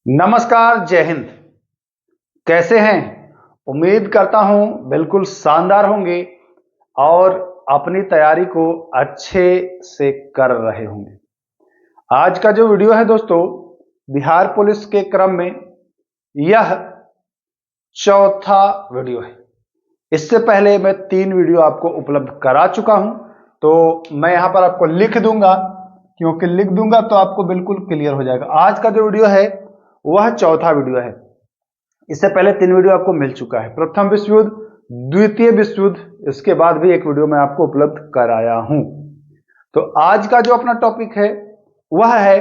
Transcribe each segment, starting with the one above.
नमस्कार, जय हिंद। कैसे हैं? उम्मीद करता हूं बिल्कुल शानदार होंगे और अपनी तैयारी को अच्छे से कर रहे होंगे। आज का जो वीडियो है दोस्तों, बिहार पुलिस के क्रम में यह चौथा वीडियो है। इससे पहले मैं 3 वीडियो आपको उपलब्ध करा चुका हूं, तो मैं यहां पर आपको लिख दूंगा, क्योंकि लिख दूंगा तो आपको बिल्कुल क्लियर हो जाएगा। आज का जो वीडियो है वह चौथा वीडियो है। इससे पहले 3 वीडियो आपको मिल चुका है। प्रथम विश्व युद्ध, द्वितीय विश्व युद्ध, इसके बाद भी एक वीडियो मैं आपको उपलब्ध कराया हूं। तो आज का जो अपना टॉपिक है वह है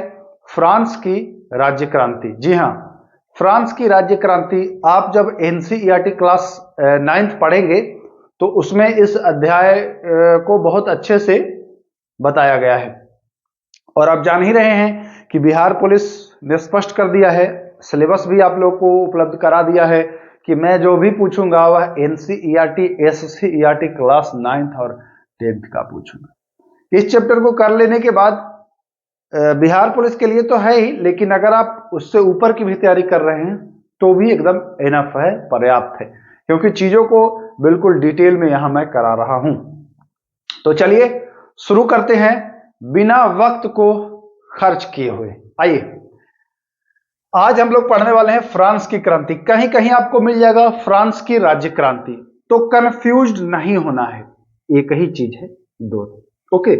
फ्रांस की राज्य क्रांति। जी हां, फ्रांस की राज्य क्रांति आप जब एनसीईआरटी क्लास 9th पढ़ेंगे तो उसमें इस अध्याय को बहुत अच्छे से बताया गया है। और आप जान ही रहे हैं कि बिहार पुलिस ने स्पष्ट कर दिया है, सिलेबस भी आप लोग को उपलब्ध करा दिया है कि मैं जो भी पूछूंगा वह एनसीईआरटी, एससीईआरटी क्लास 9th और 10th का पूछूंगा। इस चैप्टर को कर लेने के बाद बिहार पुलिस के लिए तो है ही, लेकिन अगर आप उससे ऊपर की भी तैयारी कर रहे हैं तो भी एकदम इनफ है, पर्याप्त है, क्योंकि चीजों को बिल्कुल डिटेल में यहां मैं करा रहा हूं। तो चलिए शुरू करते हैं बिना वक्त को खर्च किए हुए। आइए, आज हम लोग पढ़ने वाले हैं फ्रांस की क्रांति। कहीं कहीं आपको मिल जाएगा फ्रांस की राज्य क्रांति, तो कंफ्यूज्ड नहीं होना है, एक ही चीज है, दो। ओके,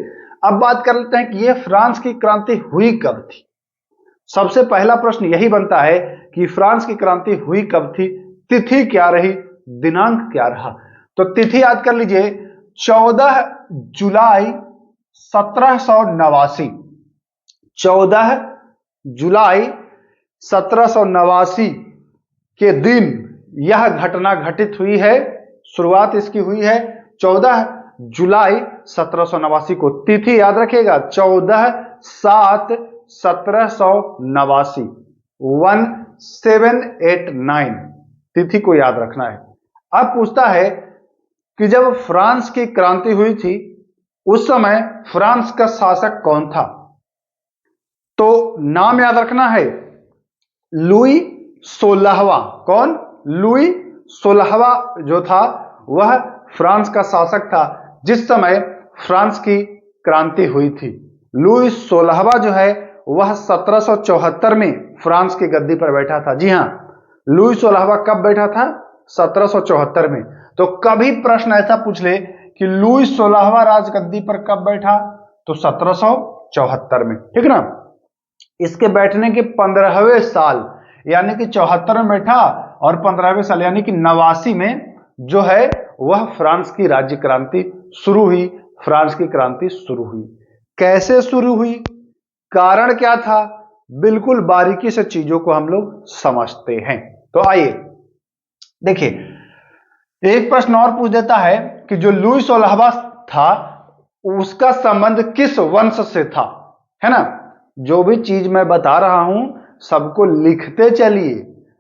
अब बात कर लेते हैं कि यह फ्रांस की क्रांति हुई कब थी। सबसे पहला प्रश्न यही बनता है कि फ्रांस की क्रांति हुई कब थी, तिथि क्या रही, दिनांक क्या रहा। तो तिथि याद कर लीजिए, 14 जुलाई 1789। 14 जुलाई 1789 के दिन यह घटना घटित हुई है। शुरुआत इसकी हुई है 14 जुलाई 1789 को। तिथि याद रखिएगा, 14/7/1789, 1789 तिथि को याद रखना है। अब पूछता है कि जब फ्रांस की क्रांति हुई थी उस समय फ्रांस का शासक कौन था। तो नाम याद रखना है, लुई 16वां। कौन? लुई 16वां जो था वह फ्रांस का शासक था जिस समय फ्रांस की क्रांति हुई थी। लुई 16वां जो है वह 1774 में फ्रांस की गद्दी पर बैठा था। जी हां, लुई 16वां कब बैठा था? 1774 में। तो कभी प्रश्न ऐसा पूछ ले कि लुई 16वां राजगद्दी पर कब बैठा, तो 1774 में, ठीक ना। इसके बैठने के 15वें साल यानी कि 74 में बैठा और 15वें साल यानी कि 89 में जो है वह फ्रांस की राज्य क्रांति शुरू हुई। फ्रांस की क्रांति शुरू हुई। कैसे शुरू हुई, कारण क्या था, बिल्कुल बारीकी से चीजों को हम लोग समझते हैं। तो आइए देखिए, एक प्रश्न और पूछ देता है कि जो लुई 16वां था उसका संबंध किस वंश से था, है ना। जो भी चीज मैं बता रहा हूं सबको लिखते चलिए,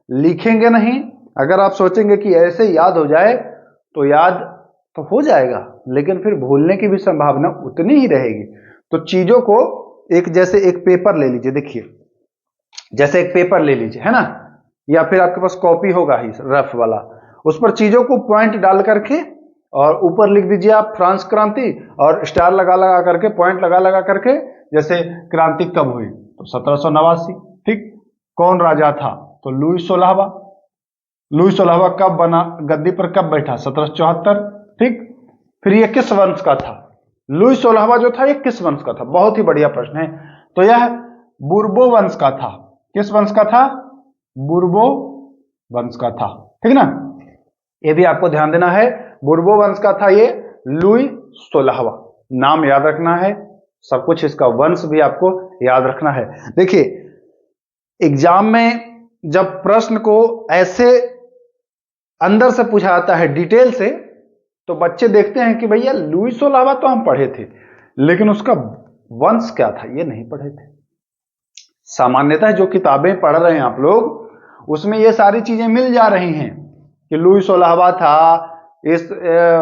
लिखेंगे नहीं। अगर आप सोचेंगे कि ऐसे याद हो जाए तो याद तो हो जाएगा, लेकिन फिर भूलने की भी संभावना उतनी ही रहेगी। तो चीजों को जैसे एक पेपर ले लीजिए, देखिए जैसे एक पेपर ले लीजिए, है ना, या फिर आपके पास कॉपी होगा ही रफ वाला, उस पर चीजों को पॉइंट डाल करके और ऊपर लिख दीजिए आप फ्रांस क्रांति, और स्टार लगा लगा करके, पॉइंट लगा लगा करके, जैसे क्रांति कब हुई तो 1789, ठीक। कौन राजा था, तो लुई 16वां। लुई 16वां कब बना, गद्दी पर कब बैठा, 1774, ठीक। फिर ये किस वंश का था, लुई 16वां जो था ये किस वंश का था, बहुत ही बढ़िया प्रश्न है। तो यह बुर्बो वंश का था। किस वंश का था? बुर्बो वंश का था, ठीक ना। ये भी आपको ध्यान देना है, बुर्बो वंश का था ये लुई 16वां। नाम याद रखना है, सब कुछ, इसका वंश भी आपको याद रखना है। देखिए एग्जाम में जब प्रश्न को ऐसे अंदर से पूछा जाता है डिटेल से, तो बच्चे देखते हैं कि भैया लुई 16वां तो हम पढ़े थे, लेकिन उसका वंश क्या था ये नहीं पढ़े थे। सामान्यतः जो किताबें पढ़ रहे हैं आप लोग उसमें ये सारी चीजें मिल जा रही हैं कि लुई 16वां था, इस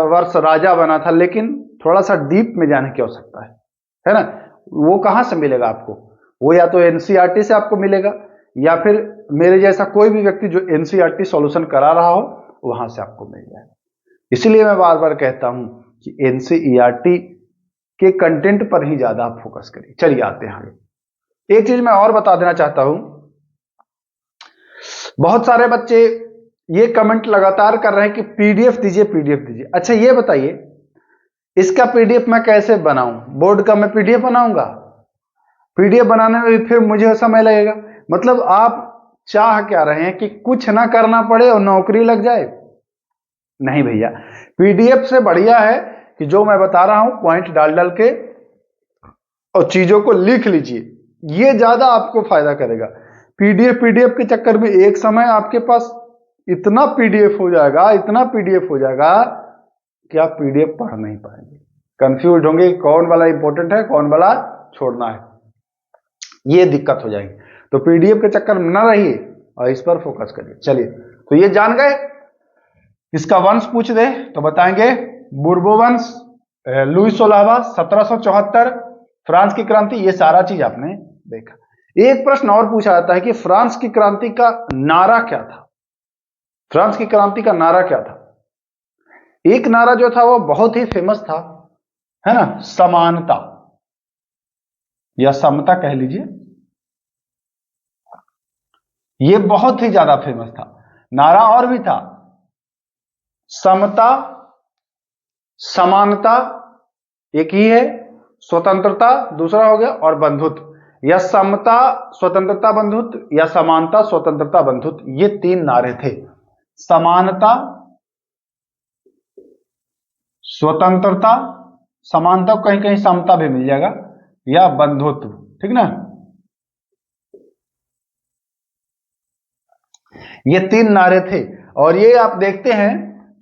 वर्ष राजा बना था, लेकिन थोड़ा सा डीप में जाने की आवश्यकता है ना। वो कहां से मिलेगा आपको? वो या तो एनसीईआरटी से आपको मिलेगा, या फिर मेरे जैसा कोई भी व्यक्ति जो एनसीईआरटी सॉल्यूशन करा रहा हो वहां से आपको मिल जाए। इसलिए मैं बार बार कहता हूं कि एनसीईआरटी के कंटेंट पर ही ज्यादा आप फोकस करिए। चलिए आते हैं आगे। एक चीज मैं और बता देना चाहता हूं, बहुत सारे बच्चे ये कमेंट लगातार कर रहे हैं कि पीडीएफ दीजिए, पीडीएफ दीजिए। अच्छा ये बताइए, इसका पीडीएफ मैं कैसे बनाऊं? बोर्ड का मैं पीडीएफ बनाऊंगा? पीडीएफ बनाने में भी फिर मुझे समय लगेगा। मतलब आप चाह क्या रहे हैं कि कुछ ना करना पड़े और नौकरी लग जाए? नहीं भैया, पीडीएफ से बढ़िया है कि जो मैं बता रहा हूं पॉइंट डाल डाल के और चीजों को लिख लीजिए, ये ज्यादा आपको फायदा करेगा। पीडीएफ के चक्कर में एक समय आपके पास इतना पीडीएफ हो जाएगा, इतना पीडीएफ हो जाएगा कि आप पीडीएफ पढ़ नहीं पाएंगे, कंफ्यूज होंगे कौन वाला इंपॉर्टेंट है, कौन वाला छोड़ना है, ये दिक्कत हो जाएगी। तो पीडीएफ के चक्कर में ना रहिए और इस पर फोकस करिए। चलिए, तो ये जान गए। इसका वंश पूछ दे तो बताएंगे बुर्बो वंश, लुई 16वां, 1774, फ्रांस की क्रांति, ये सारा चीज आपने देखा। एक प्रश्न और पूछा जाता है कि फ्रांस की क्रांति का नारा क्या था? फ्रांस की क्रांति का नारा क्या था? एक नारा जो था वो बहुत ही फेमस था, है ना, समानता या समता कह लीजिए, ये बहुत ही ज्यादा फेमस था। नारा और भी था, समता, समानता एक ही है, स्वतंत्रता दूसरा हो गया, और बंधुत्व, या समता स्वतंत्रता बंधुत्व या समानता स्वतंत्रता बंधुत्व, ये तीन नारे थे। समानता, स्वतंत्रता, समानता, कहीं कहीं समता भी मिल जाएगा, या बंधुत्व, ठीक ना। ये तीन नारे थे और ये आप देखते हैं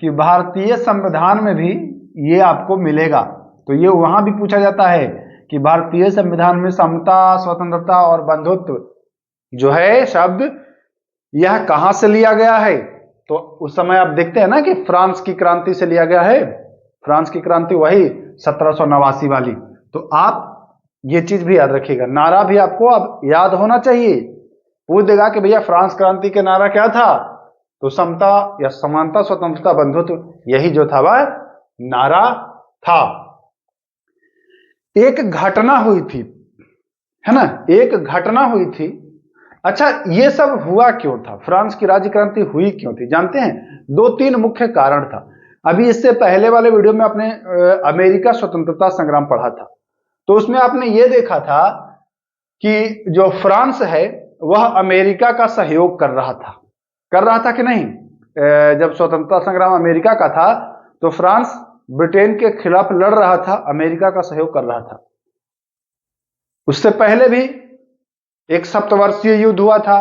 कि भारतीय संविधान में भी ये आपको मिलेगा। तो ये वहां भी पूछा जाता है कि भारतीय संविधान में समता, स्वतंत्रता और बंधुत्व जो है शब्द, यह कहां से लिया गया है? तो उस समय आप देखते हैं ना कि फ्रांस की क्रांति से लिया गया है। फ्रांस की क्रांति वही 1789 वाली। तो आप ये चीज भी याद रखिएगा, नारा भी आपको अब याद होना चाहिए। पूछ देगा कि भैया फ्रांस क्रांति के नारा क्या था, तो समता या समानता स्वतंत्रता बंधुत्व, यही जो था वह नारा था। एक घटना हुई थी, है ना, एक घटना हुई थी। अच्छा, ये सब हुआ क्यों था? फ्रांस की राज्य क्रांति हुई क्यों थी? जानते हैं, दो तीन मुख्य कारण था। अभी इससे पहले वाले वीडियो में आपने अमेरिका स्वतंत्रता संग्राम पढ़ा था, तो उसमें आपने ये देखा था कि जो फ्रांस है वह अमेरिका का सहयोग कर रहा था कि नहीं? जब स्वतंत्रता संग्राम अमेरिका का था तो फ्रांस ब्रिटेन के खिलाफ लड़ रहा था, अमेरिका का सहयोग कर रहा था। उससे पहले भी एक सप्तवर्षीय युद्ध हुआ था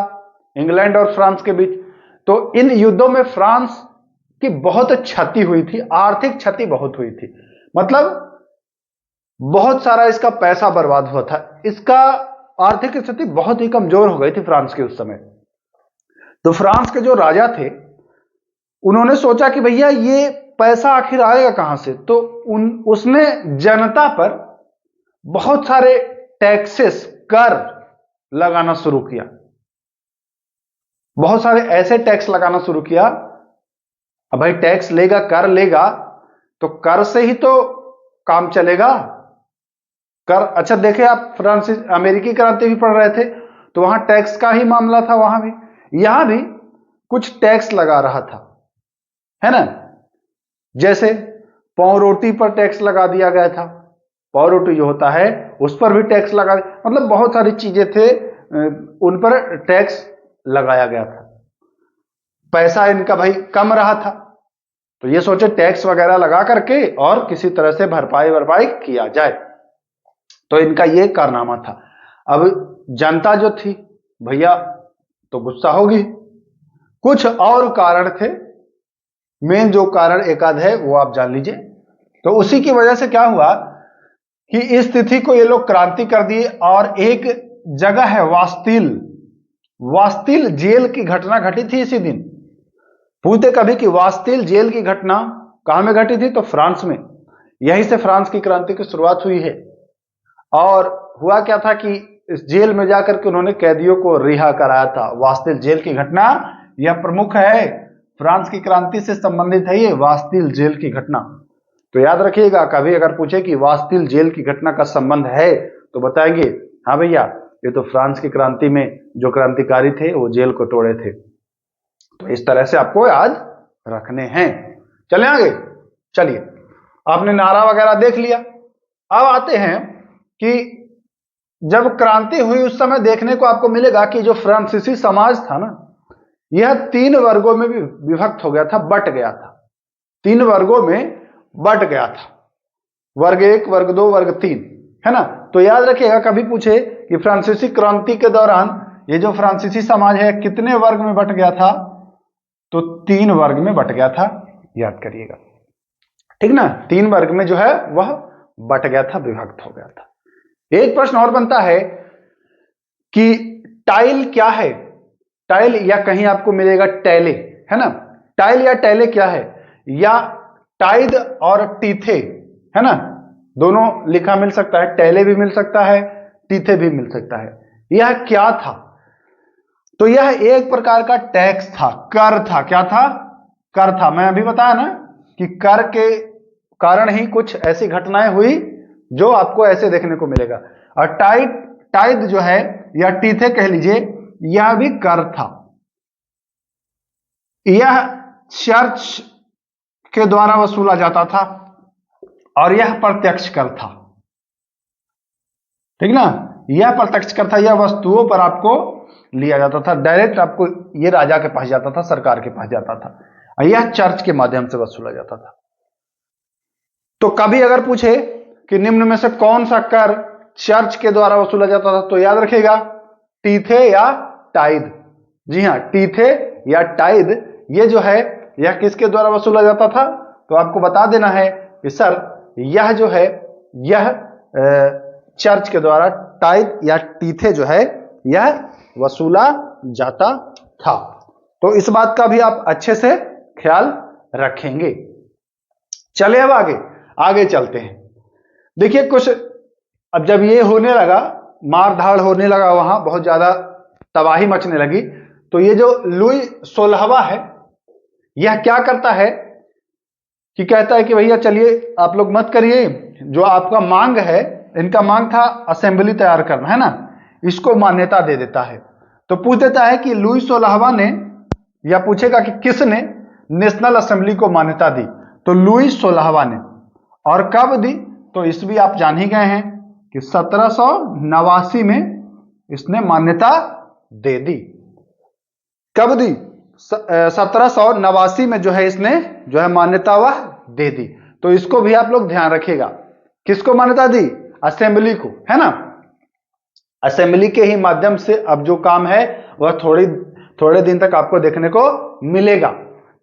इंग्लैंड और फ्रांस के बीच। तो इन युद्धों में फ्रांस की बहुत क्षति हुई थी, आर्थिक क्षति बहुत हुई थी, मतलब बहुत सारा इसका पैसा बर्बाद हुआ था। इसका आर्थिक स्थिति बहुत ही कमजोर हो गई थी फ्रांस की उस समय। तो फ्रांस के जो राजा थे उन्होंने सोचा कि भैया ये पैसा आखिर आएगा कहां से? तो उसने जनता पर बहुत सारे टैक्सेस, कर लगाना शुरू किया। बहुत सारे ऐसे टैक्स लगाना शुरू किया। अब भाई टैक्स लेगा, कर लेगा, तो कर से ही तो काम चलेगा। कर, अच्छा देखे आप फ्रांसीसी अमेरिकी क्रांति भी पढ़ रहे थे तो वहां टैक्स का ही मामला था, वहां भी, यहां भी कुछ टैक्स लगा रहा था, है ना। जैसे पाव रोटी पर टैक्स लगा दिया गया था, पाव रोटी जो होता है उस पर भी टैक्स लगा, मतलब बहुत सारी चीजें थे उन पर टैक्स लगाया गया था। पैसा इनका भाई कम रहा था तो ये सोचे टैक्स वगैरह लगा करके और किसी तरह से भरपाई किया जाए। तो इनका ये कारनामा था। अब जनता जो थी भैया तो गुस्सा होगी। कुछ और कारण थे, मेन जो कारण एक आध है वो आप जान लीजिए। तो उसी की वजह से क्या हुआ कि इस तिथि को ये लोग क्रांति कर दिए। और एक जगह है वास्तिल जेल की घटना घटी थी इसी दिन। पूछते कभी कि वास्तिल जेल की घटना कहां में घटी थी? तो फ्रांस में। यहीं से फ्रांस की क्रांति की शुरुआत हुई है। और हुआ क्या था कि इस जेल में जाकर के उन्होंने कैदियों को रिहा कराया था। वास्तिल जेल की घटना यह प्रमुख है, फ्रांस की क्रांति से संबंधित है ये वास्तिल जेल की घटना। तो याद रखिएगा, कभी अगर पूछे कि वास्तिल जेल की घटना का संबंध है तो बताएंगे हाँ भैया ये तो फ्रांस की क्रांति में जो क्रांतिकारी थे वो जेल को तोड़े थे। तो इस तरह से आपको याद रखने हैं। चले आगे, चलिए आपने नारा वगैरह देख लिया। अब आते हैं कि जब क्रांति हुई उस समय देखने को आपको मिलेगा कि जो फ्रांसीसी समाज था ना, यह 3 वर्गों में भी विभक्त हो गया था, बट गया था। 3 वर्गों में बट गया था, वर्ग 1, वर्ग 2, वर्ग 3, है ना। तो याद रखिएगा, कभी पूछे कि फ्रांसीसी क्रांति के दौरान ये जो फ्रांसीसी समाज है कितने वर्ग में बट गया था, तो 3 वर्ग में बट गया था, याद करिएगा, ठीक ना। 3 वर्ग में जो है वह बट गया था, विभक्त हो गया था। एक प्रश्न और बनता है कि टाइल क्या है, टाइल या कहीं आपको मिलेगा टैले, है ना। टाइल या टैले क्या है, या टाइद और टीथे, है ना, दोनों लिखा मिल सकता है, टैले भी मिल सकता है, टीथे भी मिल सकता है। यह क्या था, तो यह एक प्रकार का टैक्स था, कर था। क्या था, कर था। मैं अभी बताया ना कि कर के कारण ही कुछ ऐसी घटनाएं हुई जो आपको ऐसे देखने को मिलेगा। और टाइद जो है या टीथे कह लीजिए, यह भी कर था। यह चर्च के द्वारा वसूला जाता था और यह प्रत्यक्ष कर था, ठीक ना। यह प्रत्यक्ष कर था, यह वस्तुओं पर आपको लिया जाता था, डायरेक्ट आपको ये राजा के पास जाता था, सरकार के पास जाता था, और यह चर्च के माध्यम से वसूला जाता था। तो कभी अगर पूछे कि निम्न में से कौन सा कर चर्च के द्वारा वसूला जाता था, तो याद रखिएगा टीथे या टाइद। जी हां, टीथे या टाइद ये जो है यह किसके द्वारा वसूला जाता था, तो आपको बता देना है कि सर यह जो है यह चर्च के द्वारा टाइद या टीथे जो है यह वसूला जाता था। तो इस बात का भी आप अच्छे से ख्याल रखेंगे। चले अब आगे चलते हैं। देखिए कुछ अब जब ये होने लगा, मार धाड़ होने लगा, वहां बहुत ज्यादा तबाही मचने लगी, तो ये जो लुई 16वां है यह क्या करता है कि कहता है कि भैया चलिए आप लोग मत करिए, जो आपका मांग है, इनका मांग था असेंबली तैयार करना, है ना, इसको मान्यता दे देता है। तो पूछ देता है कि लुई 16वां ने, या पूछेगा कि किसने नेशनल असेंबली को मान्यता दी, तो लुई 16वां ने। और कब दी, तो ईस्वी आप जान ही गए हैं कि 1789 में इसने मान्यता दे दी। कब दी, 1789 में जो है इसने जो है मान्यता वह दे दी। तो इसको भी आप लोग ध्यान रखिएगा, किसको मान्यता दी, असेंबली को, है ना। असेंबली के ही माध्यम से अब जो काम है वह थोड़े दिन तक आपको देखने को मिलेगा।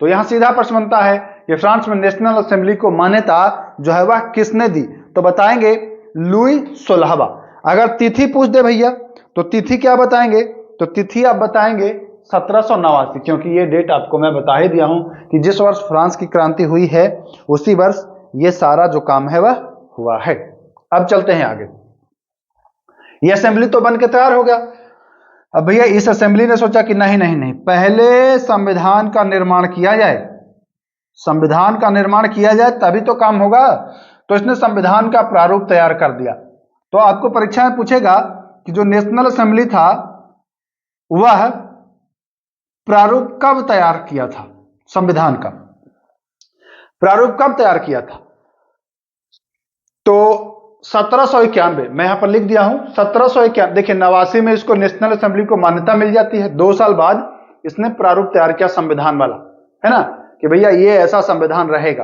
तो यहां सीधा प्रश्न बनता है कि फ्रांस में नेशनल असेंबली को मान्यता जो है वह किसने दी, तो बताएंगे लुई 16वां। अगर तिथि पूछ दे भैया तो तिथि क्या बताएंगे, तो तिथि आप बताएंगे 1789, क्योंकि ये डेट आपको मैं बता ही दिया हूं कि जिस वर्ष फ्रांस की क्रांति हुई है उसी वर्ष ये सारा जो काम है वह हुआ है। अब चलते हैं आगे। ये असेंबली तो बन के तैयार हो गया। अब भैया इस असेंबली ने सोचा कि नहीं, पहले संविधान का निर्माण किया जाए, संविधान का निर्माण किया जाए तभी तो काम होगा। तो इसने संविधान का प्रारूप तैयार कर दिया। तो आपको परीक्षा में पूछेगा कि जो नेशनल असेंबली था वह प्रारूप कब तैयार किया था, संविधान का प्रारूप कब तैयार किया था, तो 1791, मैं यहां पर लिख दिया हूं 1791। देखिए 89 में इसको नेशनल असेंबली को मान्यता मिल जाती है, 2 साल बाद इसने प्रारूप तैयार किया संविधान वाला, है ना, कि भैया ये ऐसा संविधान रहेगा।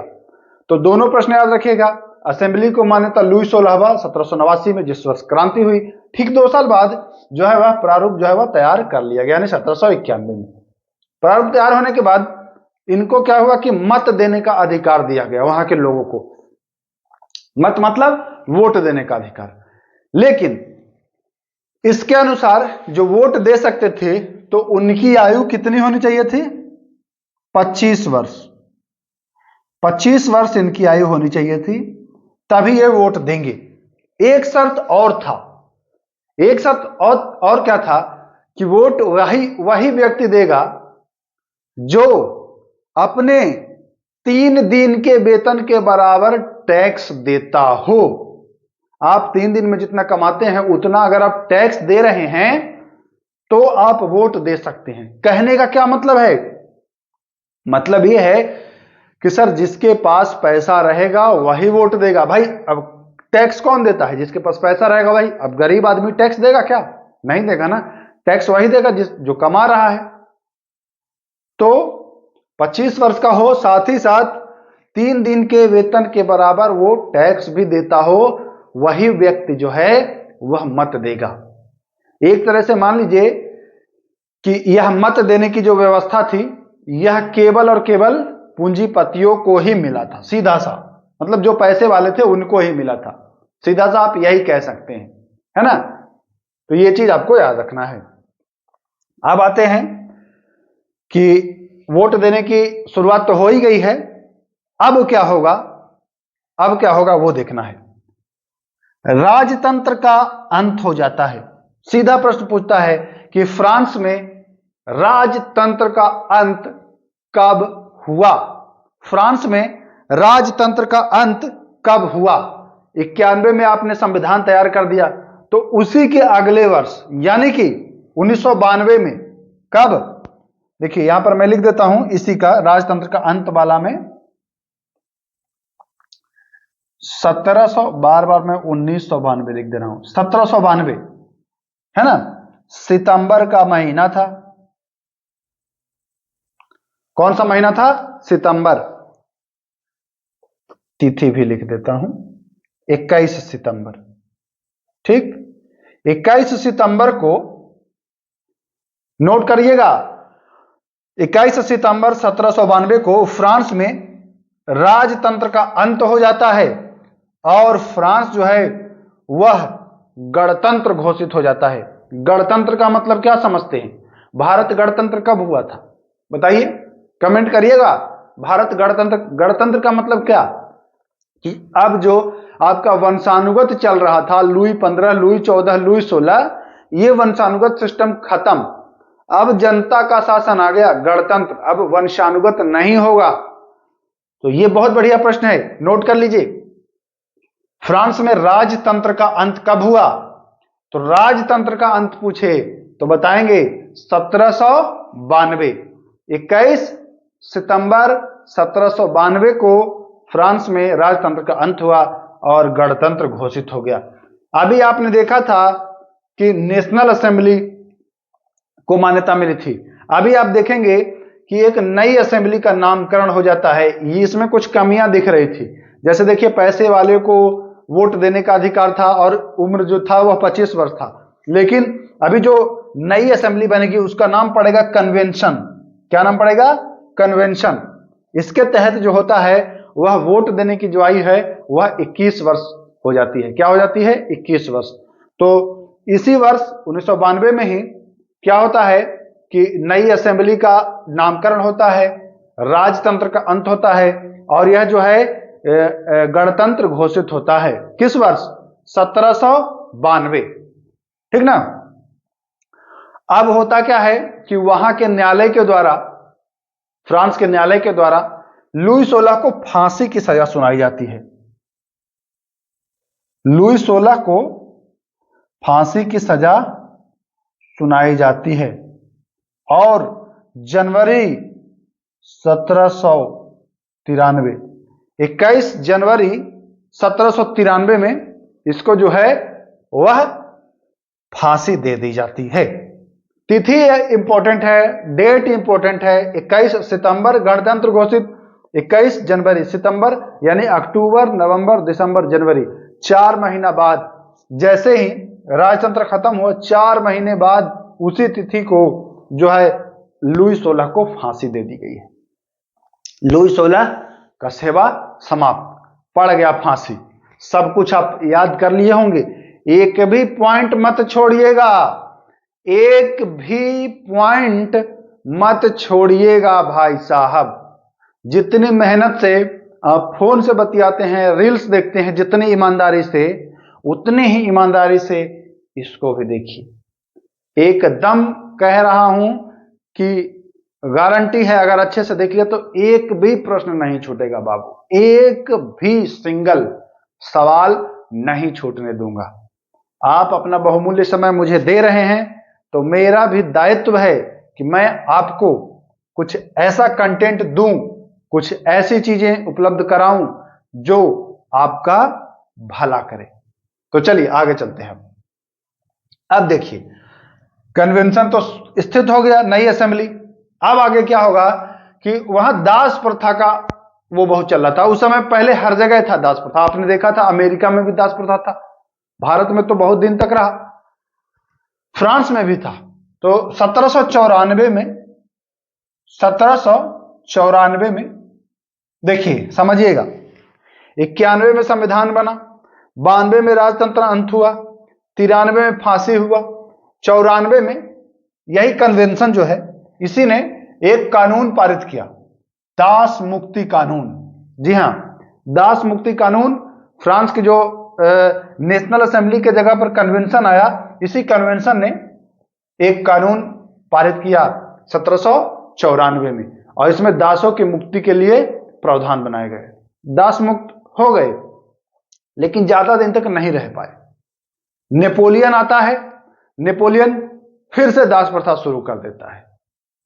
तो दोनों प्रश्न याद रखिएगा, असेंबली को मान्यता लुई 16वां 1789 में जिस वर्ष क्रांति हुई, ठीक 2 साल बाद जो है वह प्रारूप जो है वह तैयार कर लिया गया, यानी 1791 में। प्रारूप तैयार होने के बाद इनको क्या हुआ कि मत देने का अधिकार दिया गया, वहां के लोगों को मत मतलब वोट देने का अधिकार। लेकिन इसके अनुसार जो वोट दे सकते थे तो उनकी आयु कितनी होनी चाहिए थी, 25 वर्ष। 25 वर्ष इनकी आयु होनी चाहिए थी, तभी ये वोट देंगे। एक शर्त और था, एक साथ और क्या था कि वोट वही व्यक्ति देगा जो अपने 3 दिन के वेतन के बराबर टैक्स देता हो। आप 3 दिन में जितना कमाते हैं उतना अगर आप टैक्स दे रहे हैं तो आप वोट दे सकते हैं। कहने का क्या मतलब है? मतलब यह है कि सर जिसके पास पैसा रहेगा वही वोट देगा। भाई अब टैक्स कौन देता है? जिसके पास पैसा रहेगा भाई। अब गरीब आदमी टैक्स देगा क्या? नहीं देगा ना। टैक्स वही देगा जो कमा रहा है। तो 25 वर्ष का हो, साथ ही साथ 3 दिन के वेतन के बराबर वो टैक्स भी देता हो, वही व्यक्ति जो है वह मत देगा। एक तरह से मान लीजिए कि यह मत देने की जो व्यवस्था थी यह केवल और केवल पूंजीपतियों को ही मिला था। सीधा सा मतलब जो पैसे वाले थे उनको ही मिला था। सीधा सा आप यही कह सकते हैं, है ना। तो ये चीज आपको याद रखना है। अब आते हैं कि वोट देने की शुरुआत तो हो ही गई है। अब क्या होगा? अब क्या होगा वो देखना है। राजतंत्र का अंत हो जाता है। सीधा प्रश्न पूछता है कि फ्रांस में राजतंत्र का अंत कब हुआ? फ्रांस में राजतंत्र का अंत कब हुआ? 91 में आपने संविधान तैयार कर दिया, तो उसी के अगले वर्ष यानी कि 1992 में कब? देखिए यहां पर मैं लिख देता हूं इसी का राजतंत्र का अंत वाला में 1700, बार बार मैं 1992 लिख दे रहा हूं, 1792 है ना। सितंबर का महीना था। कौन सा महीना था? सितंबर। तिथि भी लिख देता हूं 21 सितंबर। ठीक, 21 सितंबर को नोट करिएगा। 21 सितंबर 1792 को फ्रांस में राजतंत्र का अंत हो जाता है और फ्रांस जो है वह गणतंत्र घोषित हो जाता है। गणतंत्र का मतलब क्या समझते हैं? भारत गणतंत्र कब हुआ था बताइए, कमेंट करिएगा। भारत गणतंत्र का मतलब क्या? कि अब जो आपका वंशानुगत चल रहा था, लुई 15, लुई 14, लुई 16, ये वंशानुगत सिस्टम खत्म। अब जनता का शासन आ गया, गणतंत्र। अब वंशानुगत नहीं होगा। तो ये बहुत बढ़िया प्रश्न है, नोट कर लीजिए। फ्रांस में राजतंत्र का अंत कब हुआ? तो राजतंत्र का अंत पूछे तो बताएंगे 1792। 21 सितंबर 1792 को फ्रांस में राजतंत्र का अंत हुआ और गणतंत्र घोषित हो गया। अभी आपने देखा था कि नेशनल असेंबली को मान्यता मिली थी। अभी आप देखेंगे कि एक नई असेंबली का नामकरण हो जाता है। ये इसमें कुछ कमियां दिख रही थी। जैसे देखिए पैसे वाले को वोट देने का अधिकार था और उम्र जो था वह 25 वर्ष था। लेकिन अभी जो नई असेंबली बनेगी उसका नाम पड़ेगा कन्वेंशन। क्या नाम पड़ेगा? कन्वेंशन। इसके तहत जो होता है वह वोट देने की जो आयु है वह 21 वर्ष हो जाती है। क्या हो जाती है? 21 वर्ष। तो इसी वर्ष 1992 में ही क्या होता है कि नई असेंबली का नामकरण होता है, राजतंत्र का अंत होता है और यह जो है गणतंत्र घोषित होता है। किस वर्ष? 1792। ठीक ना। अब होता क्या है कि वहां के न्यायालय के द्वारा, फ्रांस के न्यायालय के द्वारा लुई 16 को फांसी की सजा सुनाई जाती है। लुई 16 को फांसी की सजा सुनाई जाती है और जनवरी 1793, 21 जनवरी 1793 में इसको जो है वह फांसी दे दी जाती है। तिथि इंपॉर्टेंट है, डेट इंपॉर्टेंट है। 21 सितंबर गणतंत्र घोषित, 21 जनवरी। सितंबर यानी अक्टूबर, नवंबर, दिसंबर, जनवरी, 4 महीना बाद जैसे ही राजतंत्र खत्म हुआ 4 महीने बाद उसी तिथि को जो है लुई 16 को फांसी दे दी गई है। लुई 16 का सेवा समाप्त, पड़ गया फांसी। सब कुछ आप याद कर लिए होंगे। एक भी पॉइंट मत छोड़िएगा, एक भी पॉइंट मत छोड़िएगा भाई साहब। जितनी मेहनत से आप फोन से बतियाते हैं, रील्स देखते हैं, जितनी ईमानदारी से, उतनी ही ईमानदारी से इसको भी देखिए, एकदम कह रहा हूं कि गारंटी है, अगर अच्छे से देख लिया तो एक भी प्रश्न नहीं छूटेगा बाबू, एक भी सिंगल सवाल नहीं छूटने दूंगा। आप अपना बहुमूल्य समय मुझे दे रहे हैं तो मेरा भी दायित्व है कि मैं आपको कुछ ऐसा कंटेंट दूं, कुछ ऐसी चीजें उपलब्ध कराऊं जो आपका भला करे। तो चलिए आगे चलते हैं। अब देखिए, कन्वेंशन तो स्थित हो गया, नई असेंबली। अब आगे क्या होगा कि वहां दास प्रथा का वो बहुत चल रहा था उस समय। पहले हर जगह था दास प्रथा, आपने देखा था अमेरिका में भी दास प्रथा था, भारत में तो बहुत दिन तक रहा, फ्रांस में भी था। तो 1794 में देखिए, समझिएगा, 91 में संविधान बना, 92 में राजतंत्र अंत हुआ, 93 में फांसी हुआ, 94 में यही कन्वेंशन जो है, इसी ने एक कानून पारित किया, दास मुक्ति कानून। जी हां, दास मुक्ति कानून। फ्रांस की जो नेशनल असेंबली के जगह पर कन्वेंशन आया, इसी कन्वेंशन ने एक कानून पारित किया 1794 में, और इसमें दासों की मुक्ति के लिए प्रावधान बनाए गए। दास मुक्त हो गए, लेकिन ज्यादा दिन तक नहीं रह पाए। नेपोलियन आता है, नेपोलियन फिर से दास प्रथा शुरू कर देता है।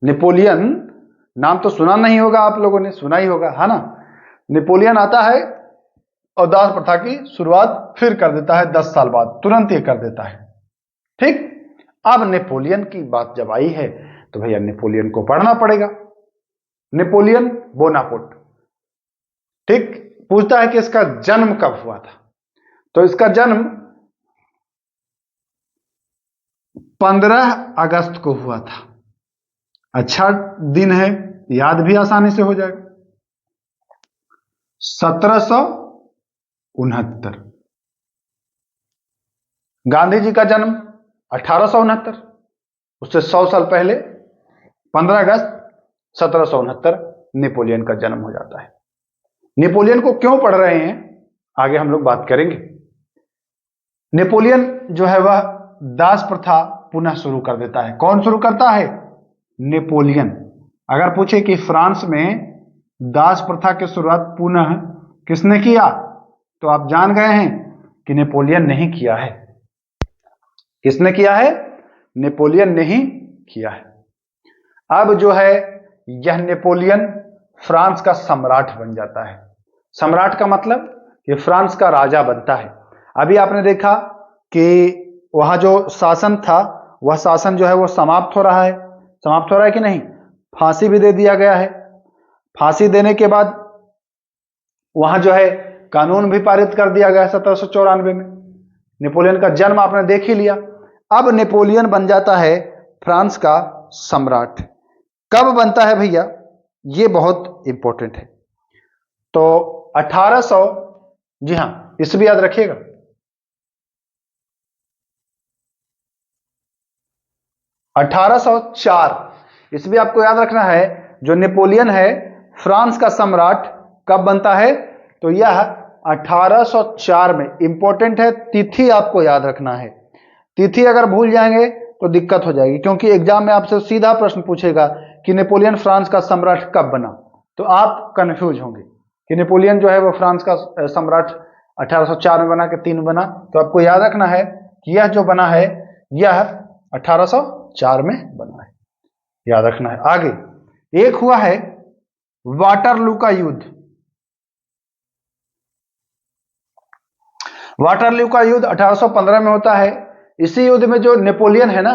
नेपोलियन नाम तो सुना नहीं होगा आप लोगों ने, सुना ही होगा, है ना। नेपोलियन आता है और दास प्रथा की शुरुआत फिर कर देता है, 10 साल बाद तुरंत ही कर देता है। ठीक, अब नेपोलियन की बात जब आई है तो भैया नेपोलियन को पढ़ना पड़ेगा। नेपोलियन बोनापार्ट, ठीक, पूछता है कि इसका जन्म कब हुआ था। तो इसका जन्म 15 अगस्त को हुआ था। अच्छा दिन है, याद भी आसानी से हो जाएगा। 1769। गांधी जी का जन्म 1869, उससे 100 साल पहले 15 अगस्त 1769 नेपोलियन का जन्म हो जाता है। नेपोलियन को क्यों पढ़ रहे हैं, आगे हम लोग बात करेंगे। नेपोलियन जो है वह दास प्रथा पुनः शुरू कर देता है। कौन शुरू करता है? नेपोलियन। अगर पूछे कि फ्रांस में दास प्रथा की शुरुआत पुनः किसने किया, तो आप जान गए हैं कि नेपोलियन ने ही किया है। किसने किया है? नेपोलियन ने ही किया है। अब जो है यह नेपोलियन फ्रांस का सम्राट बन जाता है। सम्राट का मतलब ये फ्रांस का राजा बनता है। अभी आपने देखा कि वहां जो शासन था, वह शासन जो है वो समाप्त हो रहा है। समाप्त हो रहा है कि नहीं? फांसी भी दे दिया गया है। फांसी देने के बाद वहां जो है कानून भी पारित कर दिया गया 1794 में। नेपोलियन का जन्म आपने देख ही लिया। अब नेपोलियन बन जाता है फ्रांस का सम्राट। कब बनता है भैया? ये बहुत इंपॉर्टेंट है। तो 1800, जी हां, इसे भी याद रखिएगा, 1804, इस भी आपको याद रखना है। जो नेपोलियन है फ्रांस का सम्राट कब बनता है? तो यह 1804 में। इंपॉर्टेंट है, तिथि आपको याद रखना है। तिथि अगर भूल जाएंगे तो दिक्कत हो जाएगी, क्योंकि एग्जाम में आपसे सीधा प्रश्न पूछेगा कि नेपोलियन फ्रांस का सम्राट कब बना, तो आप कंफ्यूज होंगे कि नेपोलियन जो है वो फ्रांस का सम्राट 1804 में बना कि 3 में बना। तो आपको याद रखना है कि यह जो बना है यह 1804 में बना है, याद रखना है। आगे एक हुआ है वाटरलू का युद्ध। वाटरलू का युद्ध 1815 में होता है। इसी युद्ध में जो नेपोलियन है ना,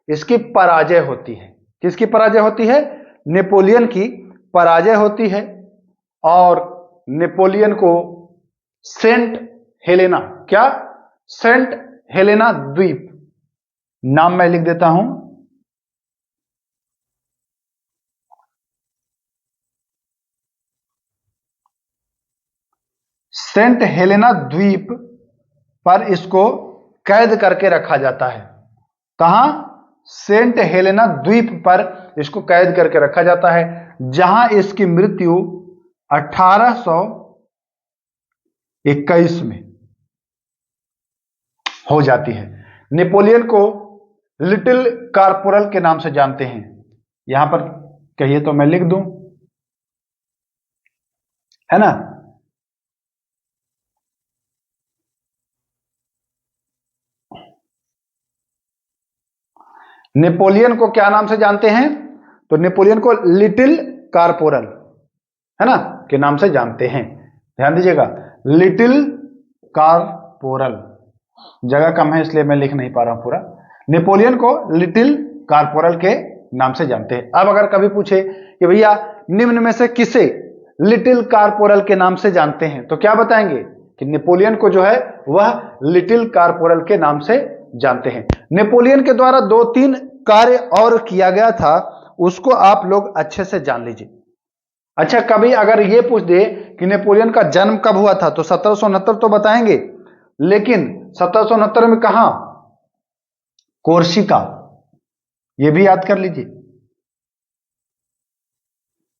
इसकी पराजय होती है। किसकी पराजय होती है? नेपोलियन की पराजय होती है, और नेपोलियन को सेंट हेलेना, क्या? सेंट हेलेना द्वीप, नाम मैं लिख देता हूं, सेंट हेलेना द्वीप पर इसको कैद करके रखा जाता है। कहां? सेंट हेलेना द्वीप पर इसको कैद करके रखा जाता है, जहां इसकी मृत्यु 1821 में हो जाती है। नेपोलियन को लिटिल कारपोरल के नाम से जानते हैं? यहां पर कहिए तो मैं लिख दूं, है ना? नेपोलियन को क्या नाम से जानते हैं? तो नेपोलियन को लिटिल कारपोरल, है ना, के नाम से जानते हैं। ध्यान दीजिएगा, लिटिल कारपोरल, जगह कम है इसलिए मैं लिख नहीं पा रहा हूं पूरा। नेपोलियन को लिटिल कारपोरल के नाम से जानते हैं। अब अगर कभी पूछे कि भैया निम्न में से किसे लिटिल कारपोरल के नाम से जानते हैं, तो क्या बताएंगे कि नेपोलियन को जो है वह लिटिल कारपोरल के नाम से जानते हैं। नेपोलियन के द्वारा 2-3 कार्य और किया गया था, उसको आप लोग अच्छे से जान लीजिए। अच्छा, कभी अगर ये पूछ दे कि नेपोलियन का जन्म कब हुआ था, तो 1769 तो बताएंगे, लेकिन 1769 में कहां? कोर्सिका, ये भी याद कर लीजिए,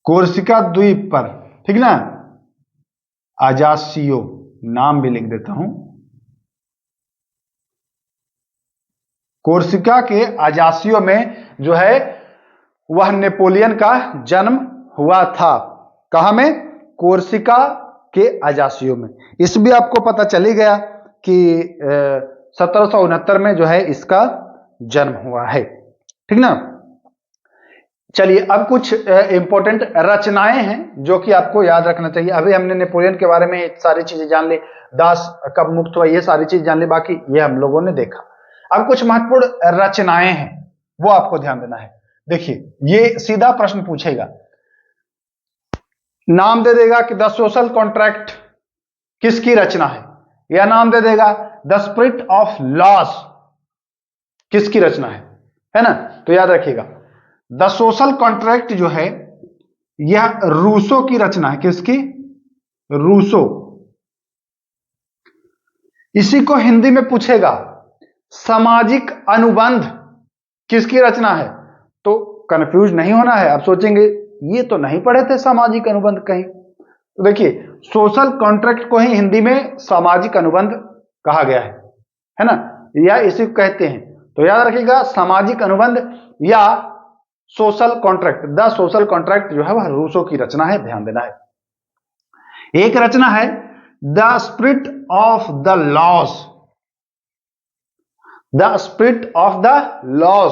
कोर्सिका द्वीप पर, ठीक ना? अजासियो, नाम भी लिख देता हूं, कोर्सिका के अजासियो में जो है वह नेपोलियन का जन्म हुआ था। कहां में? कोर्सिका के अजासियो में। इस भी आपको पता चली गया कि 1769 में जो है इसका जन्म हुआ है, ठीक ना? चलिए, अब कुछ इंपॉर्टेंट रचनाएं हैं जो कि आपको याद रखना चाहिए। अभी हमने नेपोलियन के बारे में सारी चीजें जान ली, दास कब मुक्त हुआ, ये सारी चीज जान ली, बाकी ये हम लोगों ने देखा। अब कुछ महत्वपूर्ण रचनाएं हैं, वो आपको ध्यान देना है। देखिए, ये सीधा प्रश्न पूछेगा, नाम दे देगा कि द सोशल कॉन्ट्रैक्ट किसकी रचना है, या नाम दे देगा द स्पिरिट ऑफ लॉज किसकी रचना है ना? तो याद रखिएगा, द सोशल कॉन्ट्रैक्ट जो है यह रूसो की रचना है। किसकी? रूसो। इसी को हिंदी में पूछेगा, सामाजिक अनुबंध किसकी रचना है? तो कंफ्यूज नहीं होना है। आप सोचेंगे ये तो नहीं पढ़े थे सामाजिक अनुबंध कहीं, तो देखिए, सोशल कॉन्ट्रैक्ट को ही हिंदी में सामाजिक अनुबंध कहा गया है ना, या इसी को कहते हैं। तो याद रखिएगा, सामाजिक अनुबंध या social contract, the social contract जो है वह रूसो की रचना है, ध्यान देना है। एक रचना है the spirit of the laws, the spirit of the laws,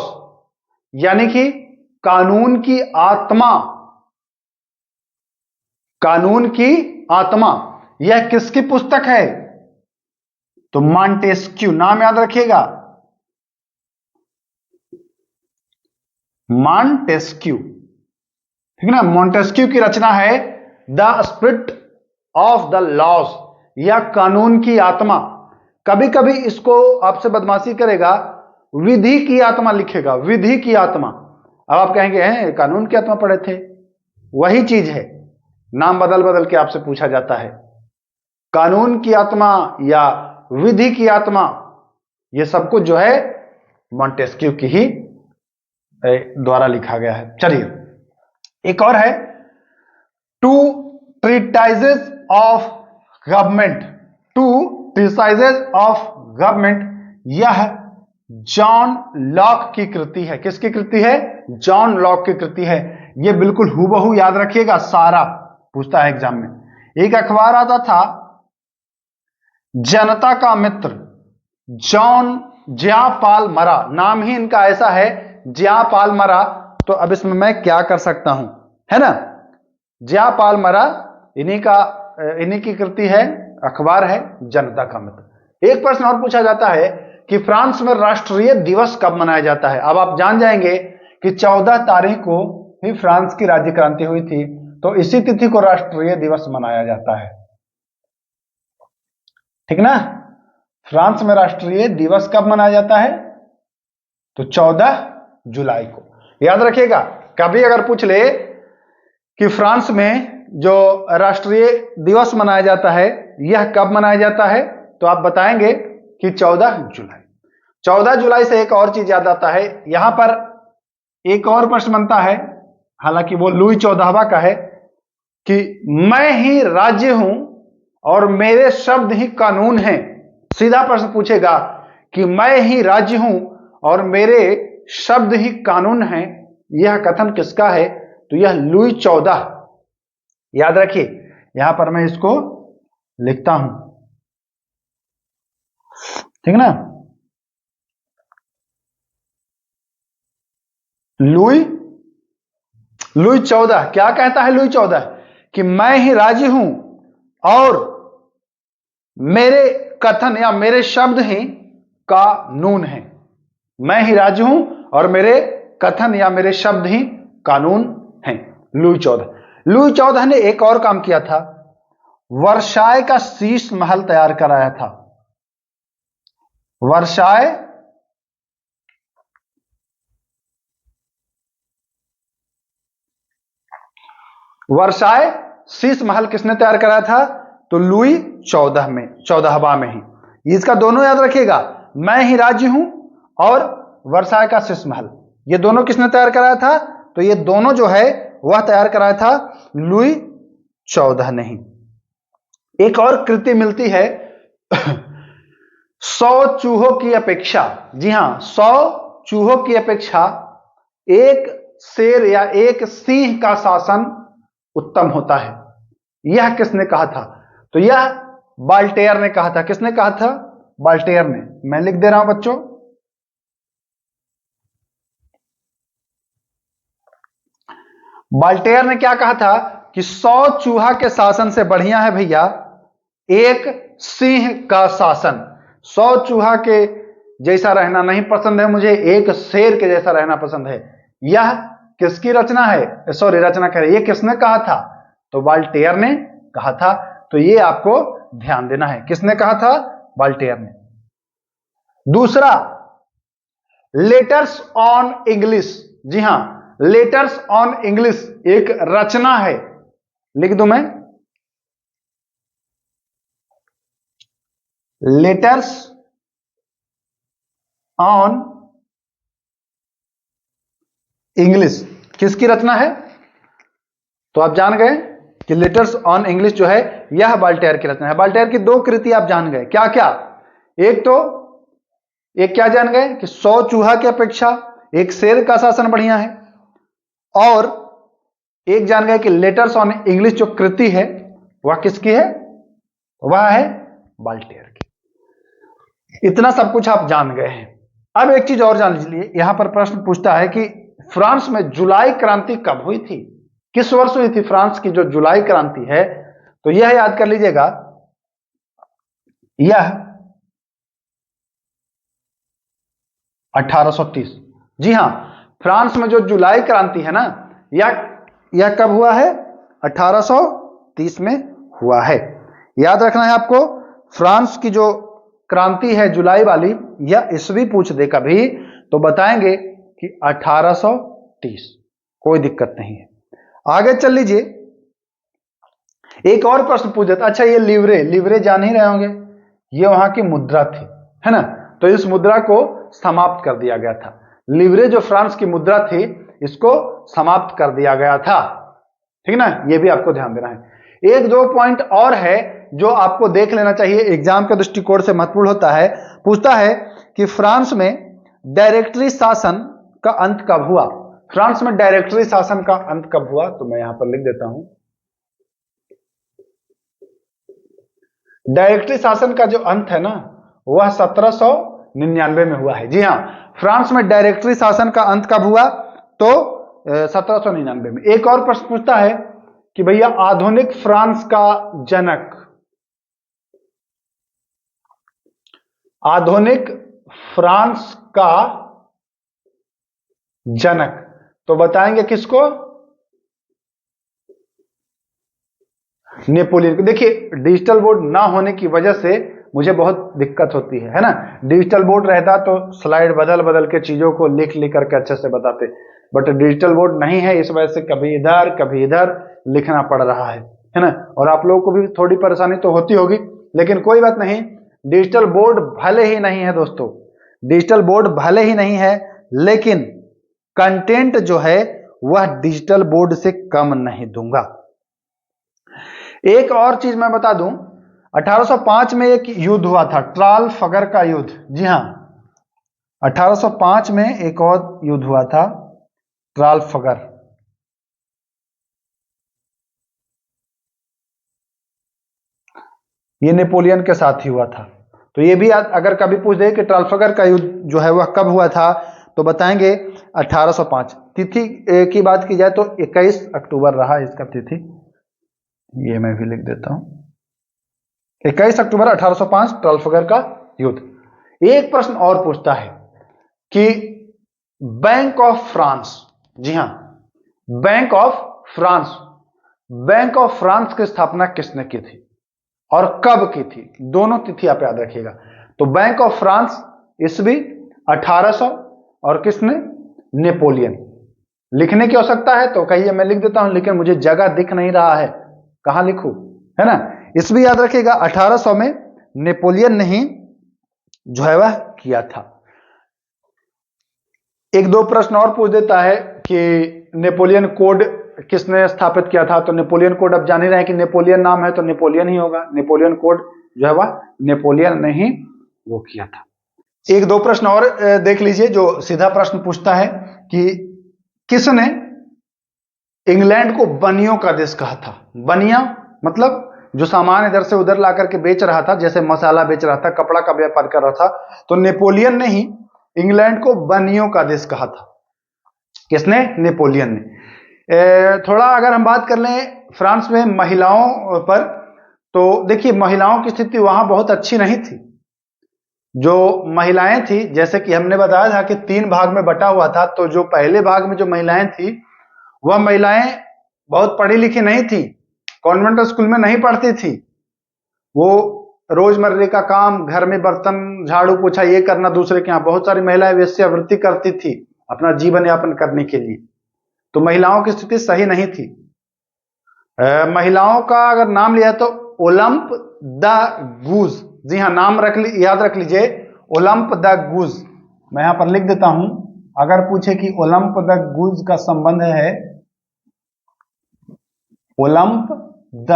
यानी कि कानून की आत्मा, कानून की आत्मा। यह किसकी पुस्तक है? तो मॉन्टेस्क्यू, नाम याद रखिएगा, मॉन्टेस्क्यू, ठीक ना? मॉन्टेस्क्यू की रचना है the spirit of the laws, या कानून की आत्मा। कभी कभी इसको आपसे बदमाशी करेगा, विधि की आत्मा लिखेगा, विधि की आत्मा। अब आप कहेंगे हैं कानून की आत्मा पढ़े थे, वही चीज है, नाम बदल बदल के आपसे पूछा जाता है। कानून की आत्मा या विधि की आत्मा, ये सब कुछ जो है मॉन्टेस्क्यू की ही द्वारा लिखा गया है। चलिए, एक और है two treatises of government, two treatises of government, यह जॉन लॉक की कृति है। किसकी कृति है? जॉन लॉक की कृति है। यह बिल्कुल हूबहू याद रखिएगा, सारा पूछता है एग्जाम में। एक अखबार आता था जनता का मित्र, जॉन ज्यापाल मरा, नाम ही इनका ऐसा है, ज्यापाल मरा। तो अब इसमें मैं क्या कर सकता हूं, है ना? ज्यापाल मरा, इन्हीं की कृति है, अखबार है जनता का मित्र। एक प्रश्न और पूछा जाता है कि फ्रांस में राष्ट्रीय दिवस कब मनाया जाता है? अब आप जान जाएंगे कि 14 तारीख को ही फ्रांस की राज्य क्रांति हुई थी, तो इसी तिथि को राष्ट्रीय दिवस मनाया जाता है, ठीक ना? फ्रांस में राष्ट्रीय दिवस कब मनाया जाता है? तो 14 जुलाई को। याद रखिएगा, कभी अगर पूछ ले कि फ्रांस में जो राष्ट्रीय दिवस मनाया जाता है यह कब मनाया जाता है, तो आप बताएंगे कि 14 जुलाई। 14 जुलाई से एक और चीज याद आता है, यहां पर एक और प्रश्न बनता है, हालांकि वो लुई 14वां का है, कि मैं ही राज्य हूं और मेरे शब्द ही कानून हैं। सीधा प्रश्न पूछेगा कि मैं ही राज्य हूं और मेरे शब्द ही कानून हैं, यह कथन किसका है? तो यह लुई 14, याद रखिए, यहां पर मैं इसको लिखता हूं, ठीक ना। लुई 14 क्या कहता है? लुई 14 कि मैं ही राज्य हूं और मेरे कथन या मेरे शब्द ही कानून हैं। मैं ही राज्य हूं और मेरे कथन या मेरे शब्द ही कानून हैं। लुई 14 ने एक और काम किया था, वर्साय का शीश महल तैयार कराया था। वर्साय शीश महल किसने तैयार कराया था? तो लुई 14वां में ही। इसका दोनों याद रखिएगा, मैं ही राज्य हूं और वर्साय का शीश महल, ये दोनों किसने तैयार कराया था? तो ये दोनों जो है वह तैयार कराया था लुई 14 ने ही। एक और कृति मिलती है 100 चूहों की अपेक्षा, जी हां, 100 चूहों की अपेक्षा एक शेर या एक सिंह का शासन उत्तम होता है। यह किसने कहा था? तो यह बाल्टेयर ने कहा था। किसने कहा था? बाल्टेयर ने। मैं लिख दे रहा हूं बच्चों, बाल्टेयर ने क्या कहा था कि 100 चूहा के शासन से बढ़िया है भैया एक सिंह का शासन। 100 चूहा के जैसा रहना नहीं पसंद है मुझे, एक शेर के जैसा रहना पसंद है। यह किसकी रचना है? सॉरी, रचना करे, ये किसने कहा था? तो बाल्टेयर ने कहा था। तो ये आपको ध्यान देना है, किसने कहा था? बाल्टेयर ने। दूसरा, लेटर्स ऑन इंग्लिश, जी हां, लेटर्स ऑन इंग्लिश एक रचना है, लिख दूं मैं, लेटर्स ऑन इंग्लिश किसकी रचना है? तो आप जान गए कि लेटर्स ऑन इंग्लिश जो है यह बाल्टेयर की रचना है। बाल्टेयर की दो कृति आप जान गए, क्या क्या? एक क्या जान गए कि 100 चूहा की अपेक्षा एक शेर का शासन बढ़िया है, और एक जान गए कि लेटर्स ऑन इंग्लिश जो कृति है वह किसकी है? वह है बाल्टेयर की। इतना सब कुछ आप जान गए हैं। अब एक चीज और जान लीजिए, यहां पर प्रश्न पूछता है कि फ्रांस में जुलाई क्रांति कब हुई थी? किस वर्ष हुई थी फ्रांस की जो जुलाई क्रांति है? तो यह याद कर लीजिएगा, यह 1830। जी हां, फ्रांस में जो जुलाई क्रांति है ना, यह कब हुआ है? 1830 में हुआ है। याद रखना है आपको, फ्रांस की जो क्रांति है जुलाई वाली, यह ईस्वी पूछ दे कभी तो बताएंगे कि 1830, कोई दिक्कत नहीं है। आगे चल लीजिए, एक और प्रश्न पूछ देता। अच्छा, ये लिवरे जान ही रहे होंगे, ये वहां की मुद्रा थी, है ना। तो इस मुद्रा को समाप्त कर दिया गया था। लिवरे जो फ्रांस की मुद्रा थी, इसको समाप्त कर दिया गया था, ठीक ना। ये भी आपको ध्यान देना है। एक दो पॉइंट और है जो आपको देख लेना चाहिए, एग्जाम के दृष्टिकोण से महत्वपूर्ण होता है। पूछता है कि फ्रांस में डायरेक्टरी शासन का अंत कब हुआ? फ्रांस में डायरेक्टरी शासन का अंत कब हुआ? तो मैं यहां पर लिख देता हूं, डायरेक्टरी शासन का जो अंत है ना, वह 1799 में हुआ है। जी हां, फ्रांस में डायरेक्टरी शासन का अंत कब हुआ? तो 1799 में। एक और प्रश्न पूछता है कि भैया आधुनिक फ्रांस का जनक, आधुनिक फ्रांस का जनक, तो बताएंगे किसको? नेपोलियन को। देखिए, डिजिटल बोर्ड ना होने की वजह से मुझे बहुत दिक्कत होती है ना। डिजिटल बोर्ड रहता तो स्लाइड बदल बदल के चीजों को लिख लिख करके अच्छे से बताते, बट डिजिटल बोर्ड नहीं है, इस वजह से कभी इधर लिखना पड़ रहा है ना। और आप लोगों को भी थोड़ी परेशानी तो होती होगी, लेकिन कोई बात नहीं। डिजिटल बोर्ड भले ही नहीं है दोस्तों, डिजिटल बोर्ड भले ही नहीं है, लेकिन कंटेंट जो है वह डिजिटल बोर्ड से कम नहीं दूंगा। एक और चीज मैं बता दूं, 1805 में एक युद्ध हुआ था, ट्राफलगर का युद्ध। जी हां, 1805 में एक और युद्ध हुआ था, ट्राफलगर। ये नेपोलियन के साथ ही हुआ था। तो ये भी अगर कभी पूछ दे कि ट्राफलगर का युद्ध जो है वह कब हुआ था, तो बताएंगे 1805। तिथि की बात की जाए तो 21 अक्टूबर रहा इसका तिथि, ये मैं भी लिख देता हूं, 21 अक्टूबर 1805 ट्राफलगर का युद्ध। एक प्रश्न और पूछता है कि बैंक ऑफ फ्रांस, जी हां, बैंक ऑफ फ्रांस की स्थापना किसने की थी और कब की थी? दोनों तिथि आप याद रखिएगा। तो बैंक ऑफ फ्रांस ईस्वी 1800, और किसने? नेपोलियन। लिखने की आवश्यकता है तो कहिए, मैं लिख देता हूं, लेकिन मुझे जगह दिख नहीं रहा है, कहां लिखूं, है ना। ईस्वी याद रखिएगा 1800 में नेपोलियन ने ही जो है वह किया था। एक दो प्रश्न और पूछ देता है कि नेपोलियन कोड किसने स्थापित किया था? तो नेपोलियन कोड अब जान ही रहे हैं कि नेपोलियन नाम है तो नेपोलियन ही होगा। नेपोलियन कोड जो है वह नेपोलियन ने ही वो किया था। एक दो प्रश्न और देख लीजिए जो सीधा प्रश्न पूछता है कि किसने इंग्लैंड को बनियों का देश कहा था? बनिया मतलब जो सामान इधर से उधर ला करके बेच रहा था, जैसे मसाला बेच रहा था, कपड़ा का व्यापार कर रहा था, तो नेपोलियन ने ही इंग्लैंड को बनियों का देश कहा था। किसने? नेपोलियन ने। थोड़ा अगर हम बात कर लें फ्रांस में महिलाओं पर, तो देखिए महिलाओं की स्थिति वहां बहुत अच्छी नहीं थी। जो महिलाएं थी, जैसे कि हमने बताया था कि 3 भाग में बटा हुआ था, तो जो पहले भाग में जो महिलाएं थी वह महिलाएं बहुत पढ़ी लिखी नहीं थी, कॉन्वेंट स्कूल में नहीं पढ़ती थी। वो रोजमर्रे का काम, घर में बर्तन झाड़ू पोछा ये करना दूसरे के यहाँ, बहुत सारी महिलाएं वेश्यावृत्ति करती थी अपना जीवन यापन करने के लिए। तो महिलाओं की स्थिति सही नहीं थी। महिलाओं का अगर नाम लिया तो ओलंप द गूज, जी हाँ, नाम याद रख लीजिए, ओलंप द गूज। मैं यहां पर लिख देता हूं, अगर पूछे कि ओलंप द गूज का संबंध है, ओलंप द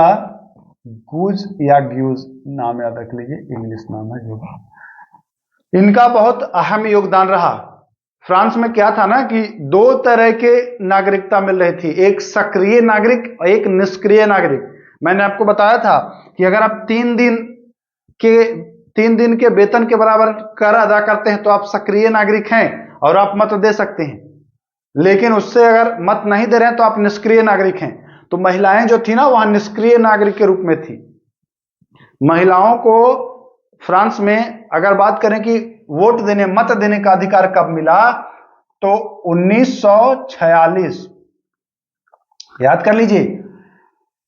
गूज या ग्यूज, नाम याद रख लीजिए, इंग्लिश नाम है जो। इनका बहुत अहम योगदान रहा। फ्रांस में क्या था ना कि 2 तरह के नागरिकता मिल रही थी, एक सक्रिय नागरिक और एक निष्क्रिय नागरिक। मैंने आपको बताया था कि अगर आप 3 दिन के वेतन के बराबर कर अदा करते हैं तो आप सक्रिय नागरिक हैं और आप मत दे सकते हैं, लेकिन उससे अगर मत नहीं दे रहे हैं तो आप निष्क्रिय नागरिक हैं। तो महिलाएं जो थी ना वहां निष्क्रिय नागरिक के रूप में थी। महिलाओं को फ्रांस में अगर बात करें कि वोट देने, मत देने का अधिकार कब मिला, तो 1946, याद कर लीजिए।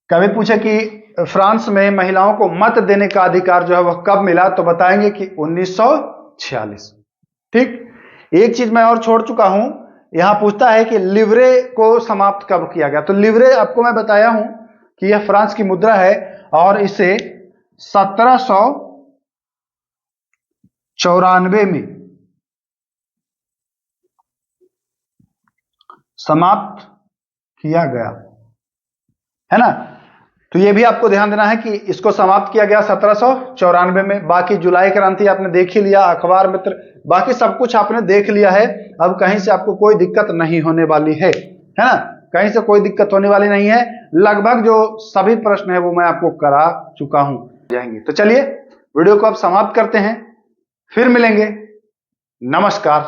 कभी पूछे कि फ्रांस में महिलाओं को मत देने का अधिकार जो है वह कब मिला, तो बताएंगे कि 1946। ठीक, एक चीज मैं और छोड़ चुका हूं, यहां पूछता है कि लिवरे को समाप्त कब किया गया। तो लिवरे आपको मैं बताया हूं कि यह फ्रांस की मुद्रा है और इसे 1794 में समाप्त किया गया, है ना। तो यह भी आपको ध्यान देना है कि इसको समाप्त किया गया 1794 में। बाकी जुलाई क्रांति आपने देख ही लिया, अखबार मित्र, बाकी सब कुछ आपने देख लिया है। अब कहीं से आपको कोई दिक्कत नहीं होने वाली है ना, कहीं से कोई दिक्कत होने वाली नहीं है। लगभग जो सभी प्रश्न है वो मैं आपको करा चुका हूं जाएंगे। तो चलिए वीडियो को अब समाप्त करते हैं, फिर मिलेंगे, नमस्कार।